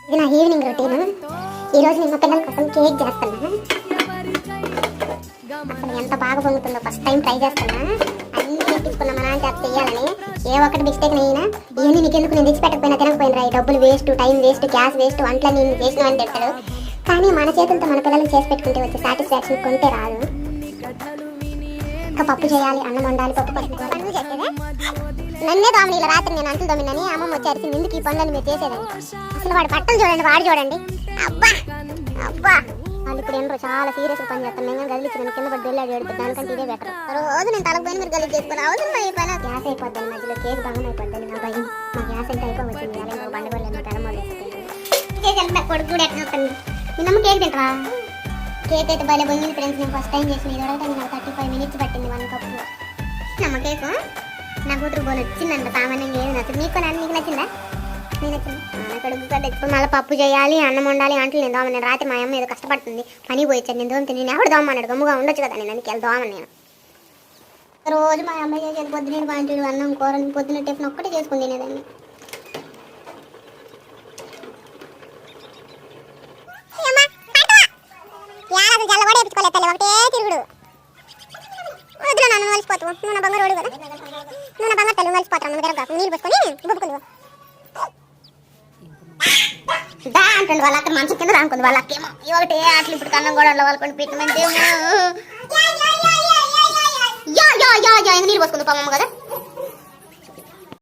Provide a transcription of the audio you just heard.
ఇది నా evening routine. ఈరోజు నేను మా పిల్లల కోసం కేక్ చేస్తున్నా. అసలు ఎంత బాగా పొంగుతుందో ఫస్ట్ టైం ట్రై చేస్తున్నా. అన్ని తెప్పించుకున్నా మా నాన్న చేత చెయ్యాలని. ఏ ఒక్కటి మిస్టేక్ అయినా ఇవన్నీ నీకు ఎందుకు, నేను తెచ్చి పెట్టకపోయినా తినకపోయినా ఈ డబ్బులు waste, time waste, gas waste, వంటలు నేను చేసినవని తిడతాడు. కానీ మన చేతులతో మన పిల్లలు చేసి పెట్టుకుంటే వచ్చే సాటిస్ఫాక్షన్ కొంటే రాదు. ఇంకా పప్పు చేయాలి, అన్నం వండాలి, పప్పు పడుకోవాలి చేసేదే. నన్నే దోమని ఇలా రాత్రి నేను అంటులు దోమినని అమ్మమ్మ వచ్చారు ఎందుకు ఈ పనులను మీరు చేసేదని. అసలు వాడి బట్టలు చూడండి, వాడు చూడండి. అబ్బా అబ్బా వాళ్ళు ఇప్పుడు ఏంటో చాలా సీరియస్ పని చేస్తాను. నేను గదిలిచ్చి నేను కింద పడి వెళ్ళాడు ఏడుతుంది. దానికంటే ఇదే బెటర్. రోజు నేను తలపోయిన మీరు గదిలి చేసుకుని అవసరం అయిపోయినా గ్యాస్ అయిపోద్దాను, మధ్యలో కేక్ భంగం అయిపోద్దని నా భయం. మా గ్యాస్ ఎంత అయిపోవచ్చింది. అలా ఇంకో బండగోళ్ళు తెలమోలు కేక్ వెళ్తా కొడుకు కూడా ఎట్లా వస్తుంది. నిన్నమ్మ కేక్ తింటావా? కేక్ అయితే భలే పొంగింది ఫ్రెండ్స్. నేను ఫస్ట్ టైం చేసిన ఇది ఒకటి నాకు 35 minutes పట్టింది 1 కప్పు. నమ్మ కేకు నా కూతురు బోల్ వచ్చిందంట. సామాన్యంగా ఏది నచ్చింది. నీకు నచ్చిందా? నేను నచ్చింది. కడుగు కదా ఇప్పుడు మళ్ళీ పప్పు చేయాలి, అన్నం వండాలి, అంటలు నేను దోమ. నేను రాత్రి మా అమ్మ ఏదో కష్టపడుతుంది పని పోయిచ్చాను. నేను దోమ నేను ఎవడు దోమ అన్నాడు. గమ్ముగా ఉండొచ్చు కదా, నేను అందుకే దోమని. నేను రోజు మా అమ్మాయి చేసేది పొద్దున పాంచుడు అన్నం కూరలు పొద్దున టిఫిన్ ఒక్కటే చేసుకుని తినేదాన్ని. ఒకటే తిరుగుడు వద్దులో నన్ను కలిసిపోతావు. నువ్వు నా బంగారు కదా, నువ్వు నా బంగారు తల్లి కలిసిపోతాను. నీళ్ళు పోసుకొని బుబ్బుకుంది దా అంటుంది. వాళ్ళ అక్కడ మంచి కింద రానుకుంది. వాళ్ళ అక్కేమో ఒకటే అట్లా ఇప్పుడు కన్నం కూడా వాళ్ళకొని పెట్టమంటే నీళ్ళు పోసుకుంది పామమ్మ కదా.